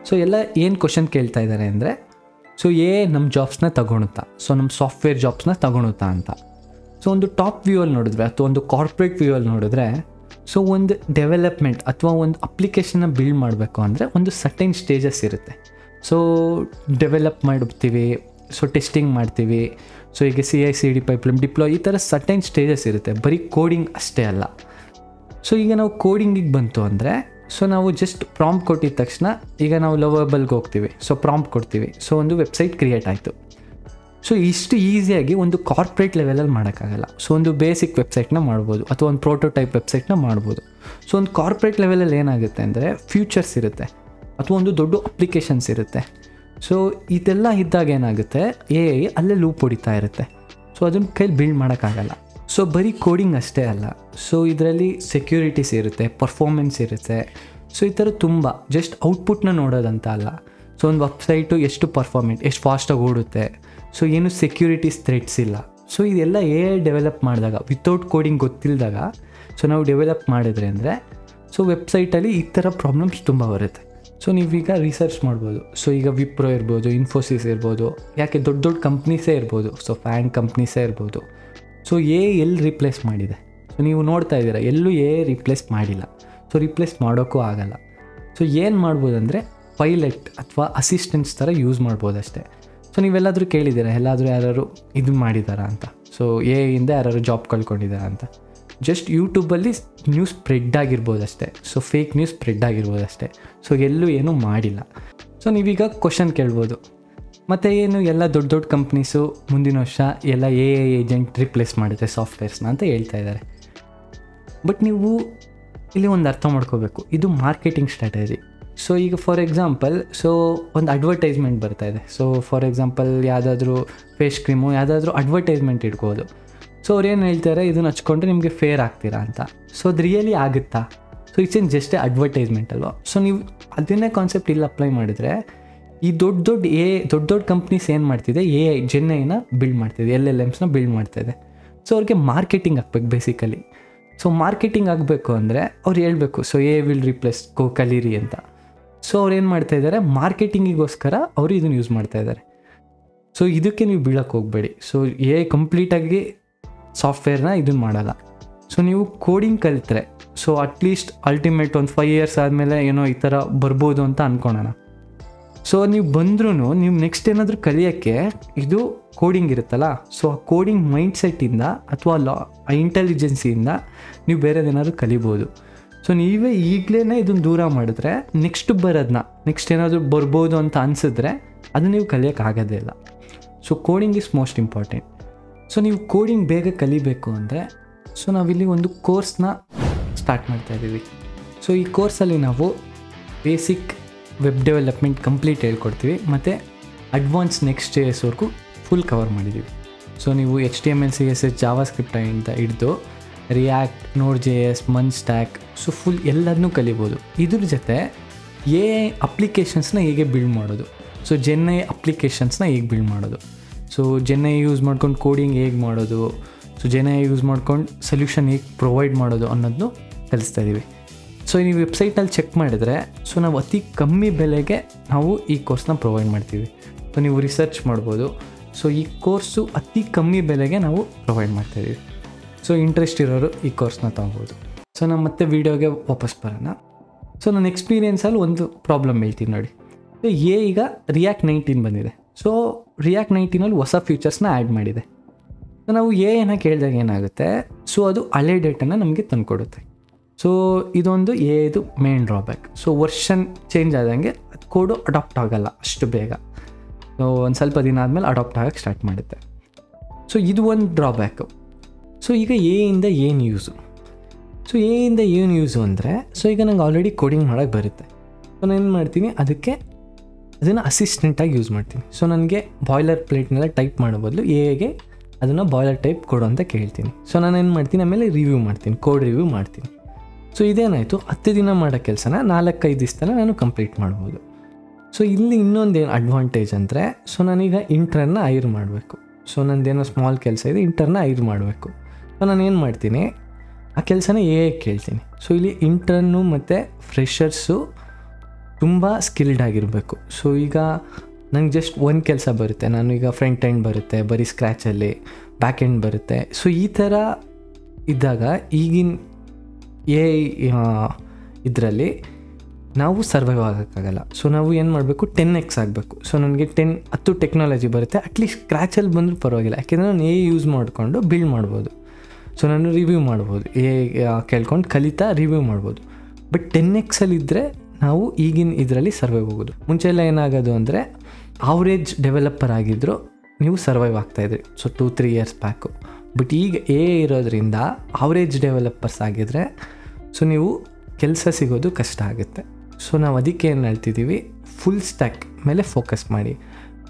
So ಎಲ್ಲ ಏನು question ಕೇಳ್ತಾ ಇದ್ದಾರೆ ಅಂದರೆ, ಸೊ ನಮ್ಮ ಜಾಬ್ಸ್ನ ತಗೊಳುತ್ತಾ, ಸೊ ನಮ್ಮ ಸಾಫ್ಟ್ವೇರ್ ಜಾಬ್ಸ್ನ ತಗೊಳುತ್ತಾ ಅಂತ. ಸೊ ಒಂದು ಟಾಪ್ ವ್ಯೂವಲ್ಲಿ ನೋಡಿದ್ರೆ ಅಥವಾ ಒಂದು ಕಾರ್ಪೊರೇಟ್ ವ್ಯೂವಲ್ಲಿ ನೋಡಿದ್ರೆ, ಸೊ ಒಂದು ಡೆವಲಪ್ಮೆಂಟ್ ಅಥವಾ ಒಂದು ಅಪ್ಲಿಕೇಶನ್ನ ಬಿಲ್ಡ್ ಮಾಡಬೇಕು ಅಂದರೆ ಒಂದು ಸರ್ಟೈನ್ ಸ್ಟೇಜಸ್ ಇರುತ್ತೆ. ಸೊ ಡೆವಲಪ್ ಮಾಡ್ತೀವಿ, ಸೊ ಟೆಸ್ಟಿಂಗ್ ಮಾಡ್ತೀವಿ, ಸೊ ಈಗ CI/CD ಪೈಪ್ಲೈನ್ ಡಿಪ್ಲಾಯ್, ಈ ಥರ ಸರ್ಟೈನ್ ಸ್ಟೇಜಸ್ ಇರುತ್ತೆ, ಬರೀ ಕೋಡಿಂಗ್ ಅಷ್ಟೇ ಅಲ್ಲ. ಸೊ ಈಗ ನಾವು ಕೋಡಿಂಗಿಗೆ ಬಂತು ಅಂದರೆ, ಸೊ ನಾವು ಜಸ್ಟ್ ಪ್ರಾಂಪ್ಟ್ ಕೊಟ್ಟಿದ ತಕ್ಷಣ ಈಗ ನಾವು ಲವಬಲ್ಗೆ ಹೋಗ್ತೀವಿ, ಸೊ ಪ್ರಾಂಪ್ಟ್ ಕೊಡ್ತೀವಿ, ಸೊ ಒಂದು ವೆಬ್ಸೈಟ್ ಕ್ರಿಯೇಟ್ ಆಯಿತು. ಸೊ ಇಷ್ಟು ಈಸಿಯಾಗಿ ಒಂದು ಕಾರ್ಪೊರೇಟ್ ಲೆವೆಲಲ್ಲಿ ಮಾಡೋಕ್ಕಾಗಲ್ಲ. ಸೊ ಒಂದು ಬೇಸಿಕ್ ವೆಬ್ಸೈಟ್ನ ಮಾಡ್ಬೋದು ಅಥವಾ ಒಂದು ಪ್ರೋಟೋಟೈಪ್ ವೆಬ್ಸೈಟ್ನ ಮಾಡ್ಬೋದು. ಸೊ ಒಂದು ಕಾರ್ಪೊರೇಟ್ ಲೆವೆಲಲ್ಲಿ ಏನಾಗುತ್ತೆ ಅಂದರೆ ಫ್ಯೂಚರ್ಸ್ ಇರುತ್ತೆ ಅಥವಾ ಒಂದು ದೊಡ್ಡ ಅಪ್ಲಿಕೇಶನ್ಸ್ ಇರುತ್ತೆ. ಸೊ ಇದೆಲ್ಲ ಇದ್ದಾಗ ಏನಾಗುತ್ತೆ, AI ಅಲ್ಲೇ ಲೂಪ್ ಹೊಡಿತಾ ಇರುತ್ತೆ. ಸೊ ಅದನ್ನ ಕೈಲಿ ಬಿಲ್ಡ್ ಮಾಡೋಕ್ಕಾಗಲ್ಲ. ಸೊ ಬರೀ ಕೋಡಿಂಗ್ ಅಷ್ಟೇ ಅಲ್ಲ, ಸೊ ಇದರಲ್ಲಿ ಸೆಕ್ಯೂರಿಟೀಸ್ ಇರುತ್ತೆ, ಪರ್ಫಾರ್ಮೆನ್ಸ್ ಇರುತ್ತೆ. ಸೊ ಈ ಥರ ತುಂಬ ಜಸ್ಟ್ ಔಟ್ಪುಟ್ನ ನೋಡೋದಂತ ಅಲ್ಲ. ಸೊ ಒಂದು ವೆಬ್ಸೈಟು ಎಷ್ಟು ಪರ್ಫಾರ್ಮೆಂಟ್, ಎಷ್ಟು ಫಾಸ್ಟಾಗಿ ಓಡುತ್ತೆ, ಸೊ ಏನು ಸೆಕ್ಯೂರಿಟೀಸ್ ಥ್ರೆಟ್ಸ್ ಇಲ್ಲ. ಸೊ ಇದೆಲ್ಲ AI ಡೆವಲಪ್ ಮಾಡಿದಾಗ, ವಿತೌಟ್ ಕೋಡಿಂಗ್ ಗೊತ್ತಿಲ್ಲದಾಗ ಸೊ ನಾವು ಡೆವಲಪ್ ಮಾಡಿದ್ರೆ ಅಂದರೆ, ಸೊ ವೆಬ್ಸೈಟಲ್ಲಿ ಈ ಥರ ಪ್ರಾಬ್ಲಮ್ಸ್ ತುಂಬ ಬರುತ್ತೆ. ಸೊ ನೀವೀಗ ರಿಸರ್ಚ್ ಮಾಡ್ಬೋದು. ಸೊ ಈಗ ವಿಪ್ರೋ ಇರ್ಬೋದು, ಇನ್ಫೋಸಿಸ್ ಇರ್ಬೋದು, ಯಾಕೆ ದೊಡ್ಡ ದೊಡ್ಡ ಕಂಪ್ನೀಸೇ ಇರ್ಬೋದು, ಸೊ ಫ್ಯಾನ್ ಕಂಪ್ನೀಸೇ ಇರ್ಬೋದು. ಸೊ ಎಲ್ಲಿ ರಿಪ್ಲೇಸ್ ಮಾಡಿದೆ? ಸೊ ನೀವು ನೋಡ್ತಾ ಇದ್ದೀರಾ, ಎಲ್ಲೂ ರಿಪ್ಲೇಸ್ ಮಾಡಿಲ್ಲ. ಸೊ ರಿಪ್ಲೇಸ್ ಮಾಡೋಕ್ಕೂ ಆಗಲ್ಲ. ಸೊ ಏನು ಮಾಡ್ಬೋದು ಅಂದರೆ ಪೈಲಟ್ ಅಥವಾ ಅಸಿಸ್ಟೆಂಟ್ಸ್ ಥರ ಯೂಸ್ ಮಾಡ್ಬೋದು ಅಷ್ಟೇ. ಸೊ ನೀವೆಲ್ಲಾದರೂ ಕೇಳಿದ್ದೀರಾ, ಯಾರು ಇದು ಮಾಡಿದಾರಾ ಅಂತ? ಸೊ AI ಯಾರು ಜಾಬ್ ಕಳ್ಕೊಂಡಿದ್ದಾರಾ ಅಂತ? ಜಸ್ಟ್ ಯೂಟ್ಯೂಬಲ್ಲಿ ನ್ಯೂಸ್ ಸ್ಪ್ರೆಡ್ ಆಗಿರ್ಬೋದು ಅಷ್ಟೇ. ಸೊ ಫೇಕ್ ನ್ಯೂಸ್ ಸ್ಪ್ರೆಡ್ ಆಗಿರ್ಬೋದು ಅಷ್ಟೇ. ಸೊ ಎಲ್ಲೂ ಏನೂ ಮಾಡಿಲ್ಲ. ಸೊ ನೀವೀಗ ಕ್ವಶನ್ ಕೇಳ್ಬೋದು, ಮತ್ತು ಏನು ಎಲ್ಲ ದೊಡ್ಡ ದೊಡ್ಡ ಕಂಪ್ನೀಸು ಮುಂದಿನ ವರ್ಷ ಎಲ್ಲ AI ಏಜೆಂಟ್ ರಿಪ್ಲೇಸ್ ಮಾಡುತ್ತೆ ಸಾಫ್ಟ್ವೇರ್ಸ್ನ ಅಂತ ಹೇಳ್ತಾ ಇದ್ದಾರೆ. ಬಟ್ ನೀವು ಇಲ್ಲಿ ಒಂದು ಅರ್ಥ ಮಾಡ್ಕೋಬೇಕು, ಇದು ಮಾರ್ಕೆಟಿಂಗ್ ಸ್ಟ್ರಾಟಜಿ. ಸೊ ಈಗ ಫಾರ್ ಎಕ್ಸಾಂಪಲ್, ಸೊ ಒಂದು ಅಡ್ವರ್ಟೈಸ್ಮೆಂಟ್ ಬರ್ತಾ ಇದೆ. ಸೊ ಫಾರ್ ಎಕ್ಸಾಂಪಲ್ ಯಾವುದಾದ್ರೂ ಫೇಸ್ ಕ್ರೀಮು ಯಾವುದಾದ್ರೂ ಅಡ್ವರ್ಟೈಸ್ಮೆಂಟ್ ಇಟ್ಕೋದು. ಸೊ ಅವ್ರು ಏನು ಹೇಳ್ತಾರೆ, ಇದನ್ನು ಹಚ್ಕೊಂಡ್ರೆ ನಿಮಗೆ ಫೇರ್ ಆಗ್ತೀರಾ ಅಂತ. ಸೊ ಅದು ರಿಯಲಿ ಆಗುತ್ತಾ? ಸೊ ಇಟ್ಸ್ ಜಸ್ಟ್ ಅಡ್ವರ್ಟೈಸ್ಮೆಂಟ್ ಅಲ್ವಾ? ಸೊ ನೀವು ಅದನ್ನೇ ಕಾನ್ಸೆಪ್ಟ್ ಇಲ್ಲಿ ಅಪ್ಲೈ ಮಾಡಿದರೆ, ಈ ದೊಡ್ಡ ಕಂಪ್ನೀಸ್ ಏನು ಮಾಡ್ತಿದೆ, AI ಬಿಲ್ಡ್ ಮಾಡ್ತಿದೆ, LLMsನ ಬಿಲ್ಡ್ ಮಾಡ್ತಾಯಿದೆ. ಸೊ ಅವ್ರಿಗೆ ಮಾರ್ಕೆಟಿಂಗ್ ಆಗಬೇಕು ಬೇಸಿಕಲಿ. ಸೊ ಮಾರ್ಕೆಟಿಂಗ್ ಆಗಬೇಕು ಅಂದರೆ ಅವ್ರು ಹೇಳ್ಬೇಕು, ಸೊ AI ವಿಲ್ ರಿಪ್ಲೇಸ್ ಕಲೀರಿ ಅಂತ. ಸೊ ಅವ್ರು ಏನು ಮಾಡ್ತಾಯಿದ್ದಾರೆ, ಮಾರ್ಕೆಟಿಂಗಿಗೋಸ್ಕರ ಅವರು ಇದನ್ನು ಯೂಸ್ ಮಾಡ್ತಾಯಿದ್ದಾರೆ. ಸೊ ಇದಕ್ಕೆ ನೀವು ಬೀಳಕ್ಕೆ ಹೋಗಬೇಡಿ. ಸೊ AI ಕಂಪ್ಲೀಟಾಗಿ ಸಾಫ್ಟ್ವೇರ್ನ ಇದನ್ನು ಮಾಡಲ್ಲ. ಸೊ ನೀವು ಕೋಡಿಂಗ್ ಕಲಿತ್ರೆ, ಸೊ ಅಟ್ಲೀಸ್ಟ್ ಅಲ್ಟಿಮೇಟ್ ಒಂದು 5 years ಆದಮೇಲೆ ಏನೋ ಈ ಥರ ಬರ್ಬೋದು ಅಂತ ಅಂದ್ಕೊಳ್ಳೋಣ. ಸೊ ನೀವು ಬಂದ್ರೂ ನೀವು ನೆಕ್ಸ್ಟ್ ಏನಾದರೂ ಕಲಿಯೋಕ್ಕೆ ಇದು ಕೋಡಿಂಗ್ ಇರುತ್ತಲ್ಲ, ಸೊ ಆ ಕೋಡಿಂಗ್ ಮೈಂಡ್ಸೆಟ್ಟಿಂದ ಅಥವಾ ಇಂಟೆಲಿಜೆನ್ಸಿಯಿಂದ ನೀವು ಬೇರೆದೇನಾದರೂ ಕಲಿಬೋದು. ಸೊ ನೀವೇ ಈಗಲೇ ಇದನ್ನು ದೂರ ಮಾಡಿದ್ರೆ ನೆಕ್ಸ್ಟ್ ಏನಾದರೂ ಬರ್ಬೋದು ಅಂತ ಅನಿಸಿದ್ರೆ ಅದು ನೀವು ಕಲಿಯೋಕ್ಕಾಗೋದೇ ಇಲ್ಲ. So coding is most important. So ನೀವು ಕೋಡಿಂಗ್ ಬೇಗ ಕಲಿಬೇಕು ಅಂದರೆ, ಸೊ ನಾವಿಲ್ಲಿ ಒಂದು ಕೋರ್ಸ್ನ ಸ್ಟಾರ್ಟ್ ಮಾಡ್ತಾಯಿದ್ದೀವಿ. ಸೊ ಈ ಕೋರ್ಸಲ್ಲಿ ನಾವು ಬೇಸಿಕ್ ವೆಬ್ ಡೆವಲಪ್ಮೆಂಟ್ ಕಂಪ್ಲೀಟ್ ಹೇಳ್ಕೊಡ್ತೀವಿ, ಮತ್ತು ಅಡ್ವಾನ್ಸ್ ನೆಕ್ಸ್ಟ್ JSವರೆಗೂ ಫುಲ್ ಕವರ್ ಮಾಡಿದ್ದೀವಿ. ಸೊ ನೀವು HTML CSS ಜಾವಾಸ್ಕ್ರಿಪ್ಟ್ ಅಂತ ಹಿಡಿದು react, Node.js, Munstack, so full ಎಲ್ಲದನ್ನೂ ಕಲಿಬೋದು. ಇದ್ರ ಜೊತೆ AI ಅಪ್ಲಿಕೇಶನ್ಸ್ನ ಹೇಗೆ ಬಿಲ್ಡ್ ಮಾಡೋದು, ಸೊ GenAI ಅಪ್ಲಿಕೇಶನ್ಸ್ನ ಹೇಗೆ ಬಿಲ್ಡ್ ಮಾಡೋದು, ಸೊ GenAI ಯೂಸ್ ಮಾಡ್ಕೊಂಡು ಕೋಡಿಂಗ್ ಹೇಗೆ ಮಾಡೋದು, ಸೊ GenAI ಯೂಸ್ ಮಾಡ್ಕೊಂಡು ಸೊಲ್ಯೂಷನ್ ಹೇಗೆ ಪ್ರೊವೈಡ್ ಮಾಡೋದು ಅನ್ನೋದನ್ನು ಕಲಿಸ್ತಾ ಇದ್ದೀವಿ. ಸೊ ನೀವು ವೆಬ್ಸೈಟಲ್ಲಿ ಚೆಕ್ ಮಾಡಿದರೆ, ಸೊ ನಾವು ಅತಿ ಕಮ್ಮಿ ಬೆಲೆಗೆ ನಾವು ಈ ಕೋರ್ಸ್ನ ಪ್ರೊವೈಡ್ ಮಾಡ್ತೀವಿ. ಸೊ ನೀವು ರಿಸರ್ಚ್ ಮಾಡ್ಬೋದು. ಸೊ ಈ ಕೋರ್ಸು ಅತಿ ಕಮ್ಮಿ ಬೆಲೆಗೆ ನಾವು ಪ್ರೊವೈಡ್ ಮಾಡ್ತಾಯಿದ್ದೀವಿ. ಸೊ ಇಂಟ್ರೆಸ್ಟ್ ಇರೋರು ಈ ಕೋರ್ಸ್ನ ತೊಗೊಬೋದು. ಸೊ ನಾನು ಮತ್ತೆ ವೀಡಿಯೋಗೆ ವಾಪಸ್ ಬರೋಣ. ಸೊ ನನ್ನ ಎಕ್ಸ್ಪೀರಿಯೆನ್ಸಲ್ಲಿ ಒಂದು ಪ್ರಾಬ್ಲಮ್ ಹೇಳ್ತೀನಿ ನೋಡಿ. ಸೊ ಈಗ React 19 ಬಂದಿದೆ. ಸೊ React 19ಅಲ್ಲಿ ಹೊಸ ಫೀಚರ್ಸ್ನ ಆ್ಯಡ್ ಮಾಡಿದೆ. ಸೊ ನಾವು AIನ ಕೇಳಿದಾಗ ಏನಾಗುತ್ತೆ, ಸೊ ಅದು ಹಳೆ ಡೇಟನ್ನು ನಮಗೆ ತಂದುಕೊಡುತ್ತೆ. ಸೊ ಇದೊಂದು AIದು main drawback. So version change ಆದಂಗೆ ಅದು ಕೋಡು ಅಡಾಪ್ಟ್ ಆಗೋಲ್ಲ ಅಷ್ಟು ಬೇಗ. ಸೊ ಒಂದು ಸ್ವಲ್ಪ ದಿನ ಆದಮೇಲೆ ಅಡಾಪ್ಟ್ ಆಗೋಕ್ಕೆ ಸ್ಟಾರ್ಟ್ ಮಾಡುತ್ತೆ. ಸೊ ಇದು ಒಂದು ಡ್ರಾಬ್ಯಾಕು. ಸೊ ಈಗ AI ಏನು ಯೂಸು? ಸೊ AI ಏನು ಯೂಸು ಅಂದರೆ, ಸೊ ಈಗ ನಂಗೆ ಆಲ್ರೆಡಿ ಕೋಡಿಂಗ್ ಮಾಡೋಕ್ಕೆ ಬರುತ್ತೆ. ಸೊ ನಾನು ಏನು ಮಾಡ್ತೀನಿ, ಅದನ್ನು ಅಸಿಸ್ಟೆಂಟಾಗಿ ಯೂಸ್ ಮಾಡ್ತೀನಿ. ಸೊ ನನಗೆ ಬಾಯ್ಲರ್ ಪ್ಲೇಟ್ನೆಲ್ಲ ಟೈಪ್ ಮಾಡೋ ಬದಲು AIಗೆ ಅದನ್ನು ಬಾಯ್ಲರ್ ಟೈಪ್ ಕೊಡು ಅಂತ ಕೇಳ್ತೀನಿ. ಸೊ ನಾನು ಏನು ಮಾಡ್ತೀನಿ, ಆಮೇಲೆ ರಿವ್ಯೂ ಮಾಡ್ತೀನಿ, ಕೋಡ್ ರಿವ್ಯೂ ಮಾಡ್ತೀನಿ. ಸೊ ಇದೇನಾಯಿತು, 10 ದಿನ ಮಾಡೋ ಕೆಲಸನ 4-5 ದಿವಸದಲ್ಲಿ ನಾನು ಕಂಪ್ಲೀಟ್ ಮಾಡ್ಬೋದು. ಸೊ ಇಲ್ಲಿ ಇನ್ನೊಂದೇನು ಅಡ್ವಾಂಟೇಜ್ ಅಂದರೆ, ಸೊ ನಾನೀಗ ಇಂಟರ್ನ ಹೈರ್ ಮಾಡಬೇಕು. ಸೊ ನಂದೇನೋ ಸ್ಮಾಲ್ ಕೆಲಸ ಇದೆ, ಇಂಟರ್ನ ಹೈರ್ ಮಾಡಬೇಕು. ಸೊ ನಾನು ಏನು ಮಾಡ್ತೀನಿ, ಆ ಕೆಲಸನ AI ಕೇಳ್ತೀನಿ. ಸೊ ಇಲ್ಲಿ ಇಂಟರ್ನು ಮತ್ತು ಫ್ರೆಷರ್ಸು ತುಂಬ ಸ್ಕಿಲ್ಡ್ ಆಗಿರಬೇಕು. ಸೊ ಈಗ ನಂಗೆ ಜಸ್ಟ್ ಒಂದು ಕೆಲಸ ಬರುತ್ತೆ, ನಾನು ಈಗ ಫ್ರಂಟ್ ಎಂಡ್ ಬರುತ್ತೆ ಬರೀ ಸ್ಕ್ರ್ಯಾಚಲ್ಲಿ, ಬ್ಯಾಕ್ ಎಂಡ್ ಬರುತ್ತೆ. ಸೊ ಈ ಥರ ಇದ್ದಾಗ ಈಗಿನ ಇದರಲ್ಲಿ ನಾವು ಸರ್ವೈವ್ ಆಗೋಕ್ಕಾಗಲ್ಲ. ಸೊ ನಾವು ಏನು ಮಾಡಬೇಕು, 10x ಆಗಬೇಕು. ಸೊ ನನಗೆ 10 ಟೆಕ್ನಾಲಜಿ ಬರುತ್ತೆ, ಅಟ್ಲೀಸ್ಟ್ ಸ್ಕ್ರ್ಯಾಚಲ್ಲಿ ಬಂದರೂ ಪರವಾಗಿಲ್ಲ, ಯಾಕೆಂದರೆ ನಾನು ಯೂಸ್ ಮಾಡಿಕೊಂಡು ಬಿಲ್ಡ್ ಮಾಡ್ಬೋದು. ಸೊ ನಾನು ರಿವ್ಯೂ ಮಾಡ್ಬೋದು, ಕೇಳ್ಕೊಂಡು ಕಲಿತಾ ರಿವ್ಯೂ ಮಾಡ್ಬೋದು. ಬಟ್ 10xಲ್ಲಿದ್ದರೆ ನಾವು ಈಗಿನ ಇದರಲ್ಲಿ ಸರ್ವೈವ್ ಹೋಗೋದು. ಮುಂಚೆಲ್ಲ ಏನಾಗೋದು ಅಂದರೆ ಆವ್ರೇಜ್ ಡೆವಲಪರ್ ಆಗಿದ್ದರು ನೀವು ಸರ್ವೈವ್ ಆಗ್ತಾಯಿದ್ರಿ, ಸೊ 2-3 ಇಯರ್ಸ್ ಬ್ಯಾಕು. ಬಟ್ ಈಗ ಇರೋದ್ರಿಂದ ಆವ್ರೇಜ್ ಡೆವಲಪರ್ಸ್ ಆಗಿದ್ದರೆ ಸೊ ನೀವು ಕೆಲಸ ಸಿಗೋದು ಕಷ್ಟ ಆಗುತ್ತೆ. ಸೊ ನಾವು ಅದಕ್ಕೆ ಏನು ಹೇಳ್ತಿದ್ದೀವಿ, ಫುಲ್ ಸ್ಟ್ಯಾಕ್ ಮೇಲೆ ಫೋಕಸ್ ಮಾಡಿ,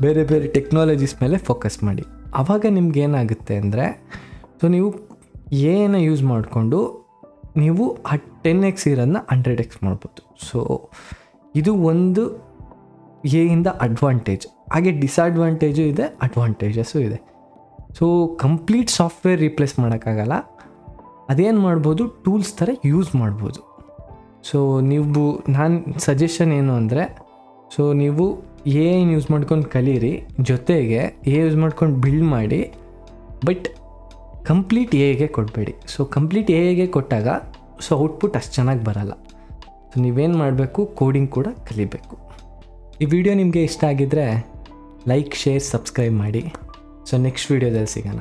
ಬೇರೆ ಬೇರೆ ಟೆಕ್ನಾಲಜೀಸ್ ಮೇಲೆ ಫೋಕಸ್ ಮಾಡಿ. ಆವಾಗ ನಿಮ್ಗೆ ಏನಾಗುತ್ತೆ ಅಂದರೆ ಸೊ ನೀವು ಯೂಸ್ ಮಾಡಿಕೊಂಡು ನೀವು ಆ 10x ಇರೋದನ್ನ 100x ಮಾಡ್ಬೋದು. ಸೊ ಇದು ಒಂದು ಇಂದ ಅಡ್ವಾಂಟೇಜ್. ಹಾಗೆ ಡಿಸ್ಅಡ್ವಾಂಟೇಜು ಇದೆ, ಅಡ್ವಾಂಟೇಜಸ್ಸು ಇದೆ. ಸೊ ಕಂಪ್ಲೀಟ್ ಸಾಫ್ಟ್ವೇರ್ ರೀಪ್ಲೇಸ್ ಮಾಡೋಕ್ಕಾಗಲ್ಲ, ಅದೇನು ಮಾಡ್ಬೋದು, ಟೂಲ್ಸ್ ಥರ ಯೂಸ್ ಮಾಡ್ಬೋದು. ಸೊ ನೀವು ನಾನು ಸಜೆಷನ್ ಏನು ಅಂದರೆ, ಸೊ ನೀವು ಯೂಸ್ ಮಾಡ್ಕೊಂಡು ಕಲೀರಿ, ಜೊತೆಗೆ ಯೂಸ್ ಮಾಡ್ಕೊಂಡು ಬಿಲ್ಡ್ ಮಾಡಿ, ಬಟ್ ಕಂಪ್ಲೀಟ್ ಗೆ ಕೊಡಬೇಡಿ. ಸೊ ಕಂಪ್ಲೀಟ್ ಗೆ ಕೊಟ್ಟಾಗ ಸೊ ಔಟ್ಪುಟ್ ಅಷ್ಟು ಚೆನ್ನಾಗಿ ಬರಲ್ಲ. ಸೊ ನೀವೇನು ಮಾಡಬೇಕು, ಕೋಡಿಂಗ್ ಕೂಡ ಕಲಿಬೇಕು. ಈ ವಿಡಿಯೋ ನಿಮಗೆ ಇಷ್ಟ ಆಗಿದ್ದರೆ ಲೈಕ್, ಶೇರ್, ಸಬ್ಸ್ಕ್ರೈಬ್ ಮಾಡಿ. ಸೊ ನೆಕ್ಸ್ಟ್ ವೀಡಿಯೋದಲ್ಲಿ ಸಿಗೋಣ.